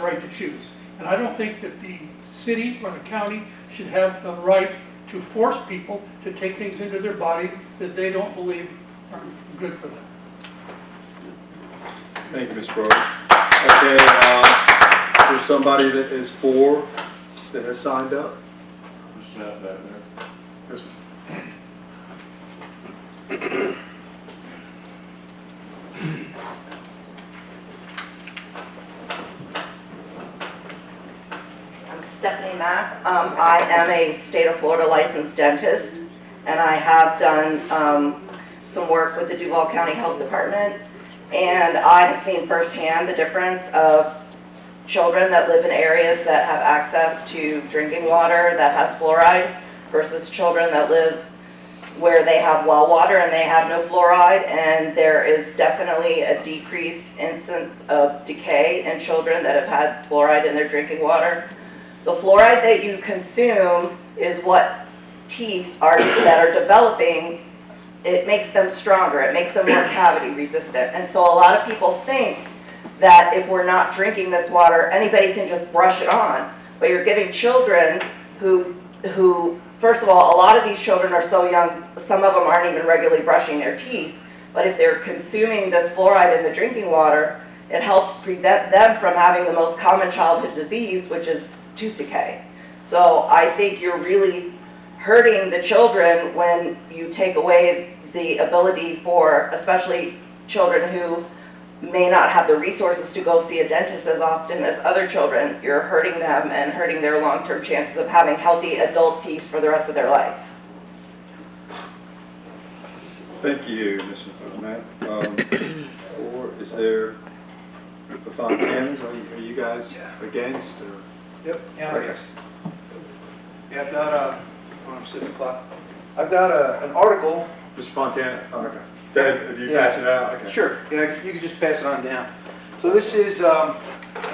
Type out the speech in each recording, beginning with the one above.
right to choose. And I don't think that the city or the county should have the right to force people to take things into their body that they don't believe are good for them. Thank you, Mr. Brody. Okay, is there somebody that is for, that has signed up? Yes. I'm Stephanie Mack. I am a state of Florida licensed dentist, and I have done some work with the Duval County Health Department, and I have seen firsthand the difference of children that live in areas that have access to drinking water that has fluoride versus children that live where they have well water and they have no fluoride, and there is definitely a decreased incidence of decay in children that have had fluoride in their drinking water. The fluoride that you consume is what teeth that are developing. It makes them stronger, it makes them more cavity resistant. And so a lot of people think that if we're not drinking this water, anybody can just brush it on. But you're giving children who first of all, a lot of these children are so young, some of them aren't even regularly brushing their teeth. But if they're consuming this fluoride in the drinking water, it helps prevent them from having the most common childhood disease, which is tooth decay. So I think you're really hurting the children when you take away the ability for, especially children who may not have the resources to go see a dentist as often as other children. You're hurting them and hurting their long-term chances of having healthy adult teeth for the rest of their life. Thank you, Mr. Matt. Or is there the Fontanas? Are you guys against? Or? Yep. Yeah. Okay. Yeah, I've got I'm sitting the clock. I've got an article. Mr. Fontana. Oh, okay. Go ahead. If you pass it out. Okay. Sure. Yeah, you can just pass it on down. So this is an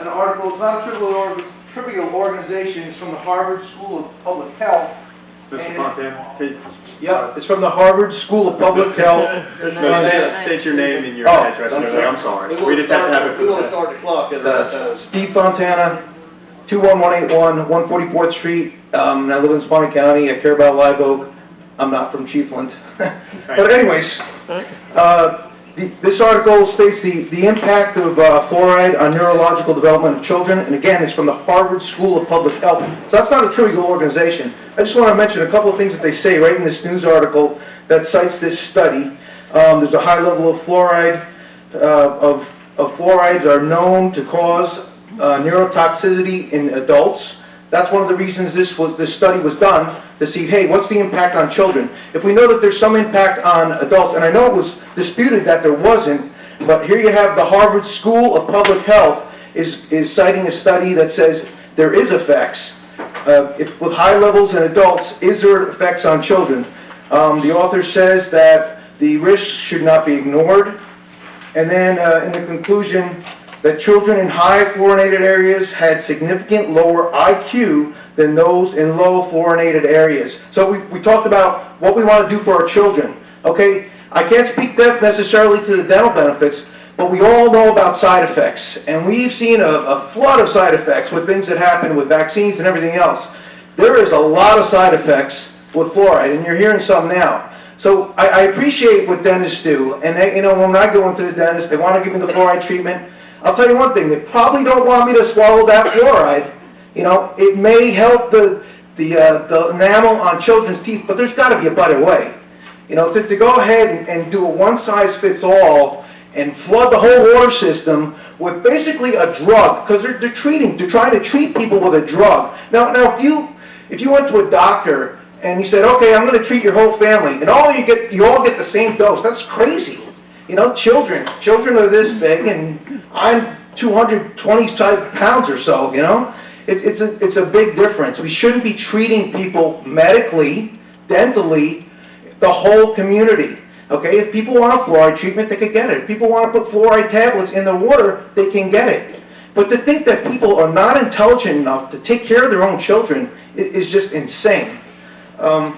article. It's not a trivial organization. It's from the Harvard School of Public Health. Mr. Fontana. Hey, Yep. It's from the Harvard School of Public Health. no, state your name and your address. I'm sorry. We just have to have it. We want to start the clock. Steve Fontana, 21181, 144th Street. And I live in Swanee County. I care about Live Oak. I'm not from Chiefland. But anyways, this article states the impact of fluoride on neurological development of children. And again, it's from the Harvard School of Public Health. So that's not a trivial organization. I just want to mention a couple of things that they say right in this news article that cites this study. There's a high level of fluoride. Of fluorides are known to cause neurotoxicity in adults. That's one of the reasons this study was done, to see, hey, what's the impact on children? If we know that there's some impact on adults, and I know it was disputed that there wasn't, but here you have the Harvard School of Public Health is citing a study that says there is effects. With high levels in adults, is there effects on children? The author says that the risks should not be ignored. And then in the conclusion, that children in high fluorinated areas had significant lower IQ than those in low fluorinated areas. So we talked about what we want to do for our children. Okay, I can't speak necessarily to the dental benefits, but we all know about side effects. And we've seen a flood of side effects with things that happen with vaccines and everything else. There is a lot of side effects with fluoride, and you're hearing some now. So I appreciate what dentists do. And they, when I go into the dentist, they want to give me the fluoride treatment. I'll tell you one thing, they probably don't want me to swallow that fluoride. It may help the enamel on children's teeth, but there's got to be a better way. To go ahead and do a one-size-fits-all and flood the whole water system with basically a drug, because they're trying to treat people with a drug. Now if you went to a doctor and he said, okay, I'm going to treat your whole family, and you all get the same dose, that's crazy. Children are this big, and I'm 225 pounds or so, It's a big difference. We shouldn't be treating people medically, dentally, the whole community. Okay, if people want a fluoride treatment, they could get it. If people want to put fluoride tablets in the water, they can get it. But to think that people are not intelligent enough to take care of their own children is just insane. Let's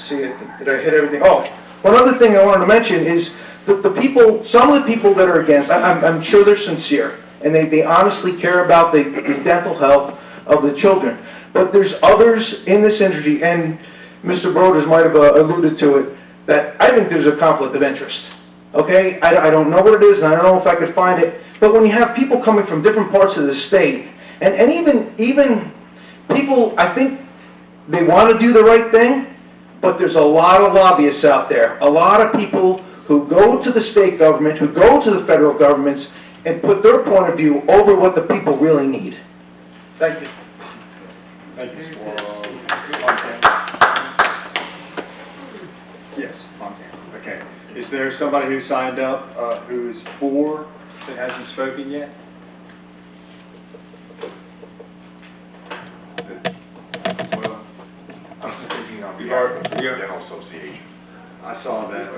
see, did I hit everything? Oh, one other thing I wanted to mention is some of the people that are against, I'm sure they're sincere, and they honestly care about the dental health of the children. But there's others in this industry, and Mr. Broders might have alluded to it, that I think there's a conflict of interest. Okay, I don't know what it is, and I don't know if I could find it, but when you have people coming from different parts of the state, and even people, I think they want to do the right thing, but there's a lot of lobbyists out there, a lot of people who go to the state government, who go to the federal governments, and put their point of view over what the people really need. Thank you. Thank you, Mr. Fontana. Yes, Fontana, okay. Is there somebody who signed up, who's for, that hasn't spoken yet? Well, I'm speaking on You behalf are- of the you are- Dental Association. I saw that.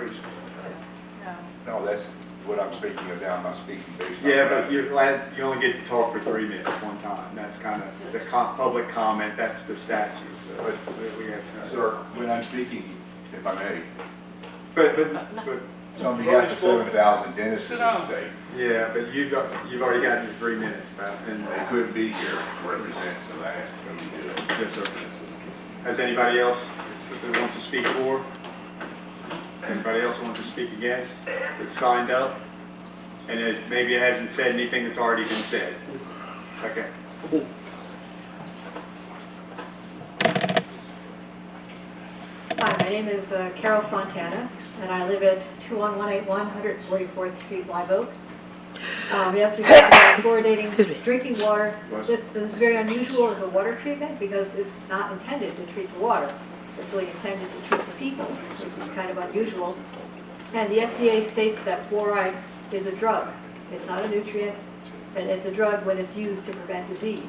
No, that's what I'm speaking of now, I'm not speaking based on. Yeah, but you're glad, you only get to talk for 3 minutes one time. That's kind of the public comment, that's the statute, so we have. Sir, when I'm speaking, if I may, But, it's on behalf of 7,000 dentists in the state. yeah, but you've already gotten your 3 minutes about, and, They couldn't be here to represent, so I asked them to do it. yes, sir. Has anybody else that wants to speak for? Anybody else want to speak against, that signed up? And maybe it hasn't said anything that's already been said. Okay. Hi, my name is Carol Fontana, and I live at 21181 144th Street, Live Oak. Yes, we talked about fluoridating drinking water. This is very unusual as a water treatment because it's not intended to treat the water. It's really intended to treat the people, which is kind of unusual. And the FDA states that fluoride is a drug. It's not a nutrient, and it's a drug when it's used to prevent disease.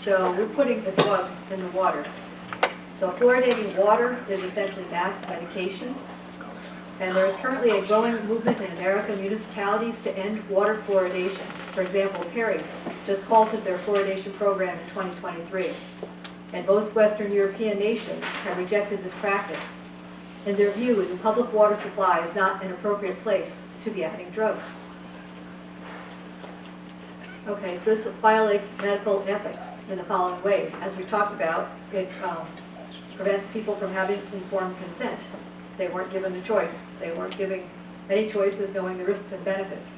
So we're putting the drug in the water. So fluoridating water is essentially mass medication. And there is currently a growing movement in American municipalities to end water fluoridation. For example, Perry just halted their fluoridation program in 2023. And most Western European nations have rejected this practice. In their view, the public water supply is not an appropriate place to be adding drugs. Okay, so this violates medical ethics in the following ways. As we talked about, it prevents people from having informed consent. They weren't given the choice. They weren't giving any choices knowing the risks and benefits.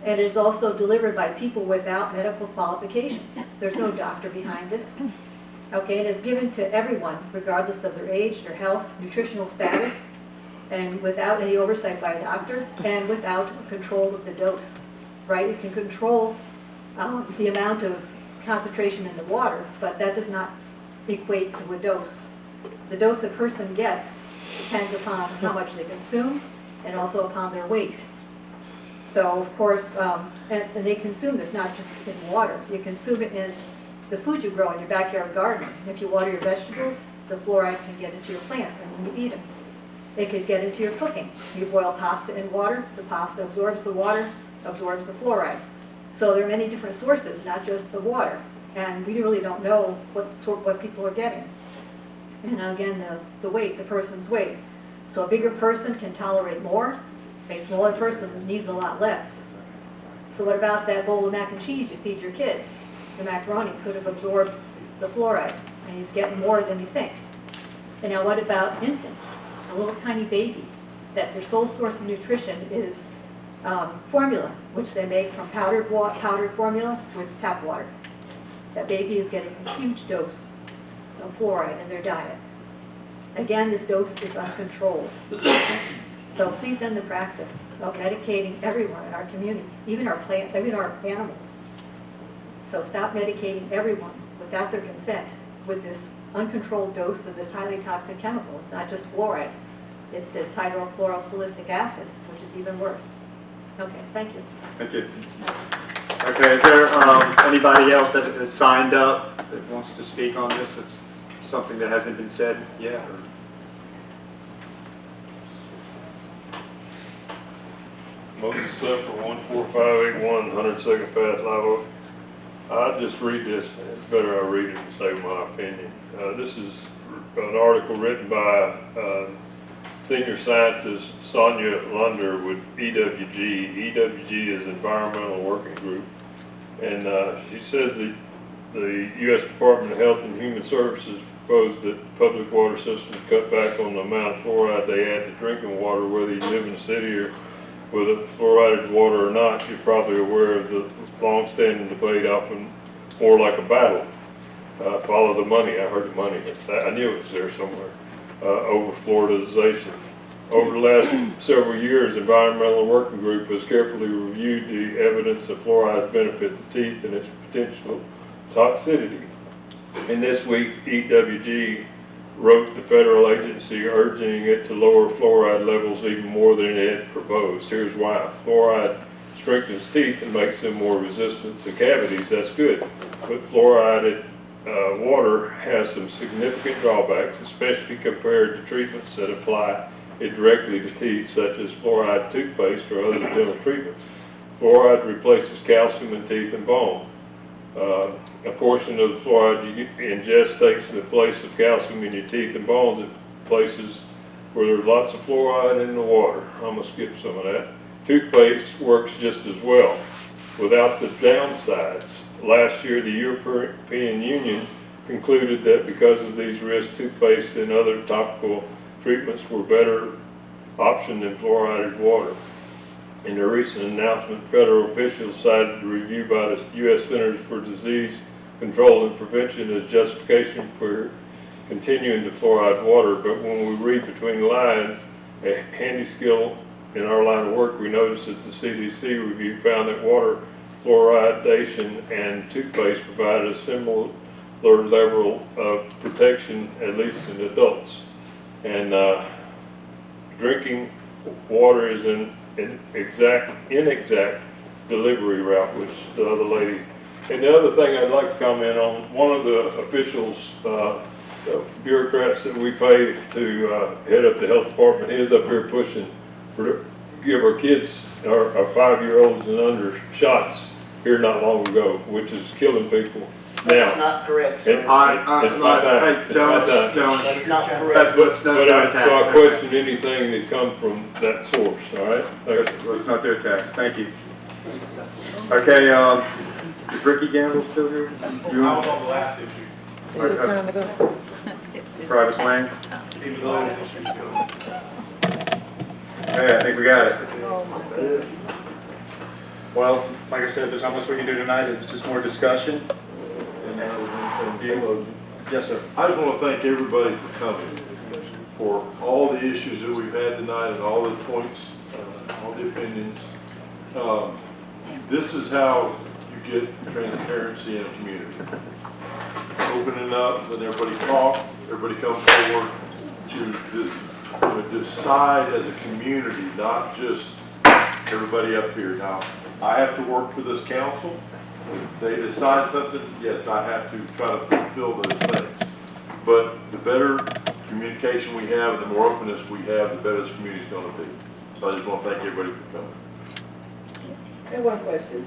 And it is also delivered by people without medical qualifications. There's no doctor behind this. Okay, it is given to everyone, regardless of their age, their health, nutritional status, and without any oversight by a doctor, and without control of the dose, right? It can control the amount of concentration in the water, but that does not equate to a dose. The dose a person gets depends upon how much they consume and also upon their weight. So, of course, and they consume this not just in water. You consume it in the food you grow in your backyard garden. If you water your vegetables, the fluoride can get into your plants and when you eat them. It could get into your cooking. You boil pasta in water, the pasta absorbs the water, absorbs the fluoride. So there are many different sources, not just the water. And we really don't know what people are getting. And again, the weight, the person's weight. So a bigger person can tolerate more. A smaller person needs a lot less. So what about that bowl of mac and cheese you feed your kids? The macaroni could have absorbed the fluoride, and he's getting more than you think. And now what about infants? A little tiny baby, that their sole source of nutrition is formula, which they make from powdered formula with tap water. That baby is getting a huge dose of fluoride in their diet. Again, this dose is uncontrolled. So please end the practice of medicating everyone in our community, even our animals. So stop medicating everyone without their consent with this uncontrolled dose of this highly toxic chemical. It's not just fluoride, it's this hydrochlorosilicic acid, which is even worse. Okay, thank you. Thank you. Okay, is there anybody else that has signed up that wants to speak on this? It's something that hasn't been said yet? Or? Motion set for 14581 102nd Path, Live Oak. I'll just read this. It's better I read it and say my opinion. This is an article written by senior scientist Sonia Lunder with EWG. EWG is Environmental Working Group. And she says that the U.S. Department of Health and Human Services proposed that public water systems cut back on the amount of fluoride they add to drinking water, whether you live in the city or with a fluoridated water or not. You're probably aware of the long-standing debate, often more like a battle. Follow the money. I heard the money. I knew it was there somewhere. Over fluoridization. Over the last several years, the Environmental Working Group has carefully reviewed the evidence of fluoride's benefit to teeth and its potential toxicity. And this week, EWG wrote the federal agency urging it to lower fluoride levels even more than it had proposed. Here's why. Fluoride strengthens teeth and makes them more resistant to cavities. That's good. But fluoridated water has some significant drawbacks, especially compared to treatments that apply it directly to teeth, such as fluoride toothpaste or other dental treatments. Fluoride replaces calcium in teeth and bone. A portion of the fluoride you ingest takes the place of calcium in your teeth and bones at places where there's lots of fluoride in the water. I'm gonna skip some of that. Toothpaste works just as well, without the downsides. Last year, the European Union concluded that because of these risks, toothpaste and other topical treatments were better option than fluoridated water. In a recent announcement, federal officials cited the review by the U.S. Centers for Disease Control and Prevention as justification for continuing to fluoride water. But when we read between the lines, a handy skill in our line of work, we noticed that the CDC review found that water fluoridation and toothpaste provided a similar level of protection, at least in adults. And drinking water is an inexact delivery route, which the other lady. And the other thing I'd like to comment on, one of the officials, bureaucrats that we pay to head up the health department is up here pushing for give our kids, our 5-year-olds and under shots here not long ago, which is killing people now. That's not correct, It- sir. it's my time. It's my time. That's not That's correct. what's not But their I tax. question anything that comes from that source, all right? Thank you. Let's not their tax. Thank you. Okay, is Ricky Gamble still here? You on the last issue. Private land? Okay, I think we got it. Well, like I said, there's not much we can do tonight. It's just more discussion. Yes, sir. I just want to thank everybody for coming, for all the issues that we've had tonight and all the points, all the opinions. This is how you get transparency in a community. Opening up, letting everybody talk, everybody come forward to decide as a community, not just everybody up here. Now, I have to work for this council. If they decide something, yes, I have to try to fulfill those things. But the better communication we have, the more openness we have, the better this community's going to be. So I just want to thank everybody for coming. I have one question.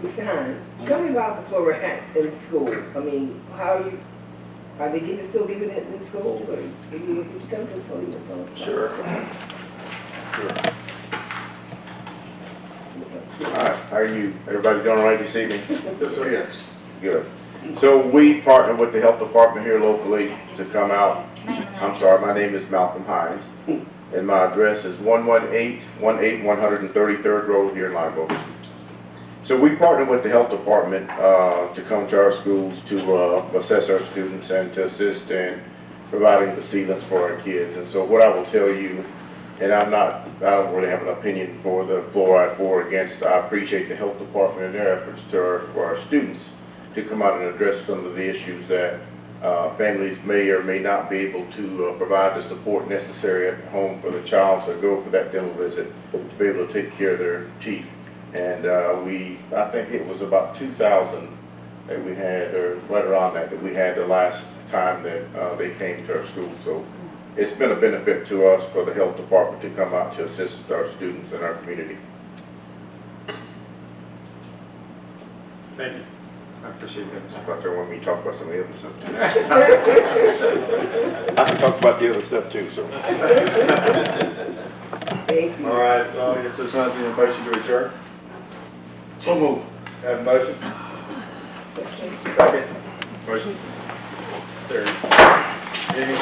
Mr. Hines, tell me about the fluoride in school. I mean, are they still giving it in school? Or if you come to the podium and tell us about it. Sure. All right, how are you? Everybody doing all right this evening? Yes, sir. Yes. Good. So we partner with the health department here locally to come out. I'm sorry, my name is Malcolm Hines, and my address is 118 133rd Road here in Live Oak. So we partner with the health department to come to our schools to assess our students and to assist in providing the sealants for our kids. And so what I will tell you, and I don't really have an opinion for the fluoride for or against. I appreciate the health department and their efforts for our students to come out and address some of the issues that families may or may not be able to provide the support necessary at home for the child to go for that dental visit to be able to take care of their teeth. And I think it was about 2,000 that we had, or right around that we had the last time that they came to our school. So it's been a benefit to us for the health department to come out to assist our students in our community. Thank you. I appreciate that. I thought you wanted me to talk about some of the other stuff too. I can talk about the other stuff too, so. Thank you. All right, well, if there's not any motion to adjourn. So move. Have a motion? Second. Second. Motion. There. Any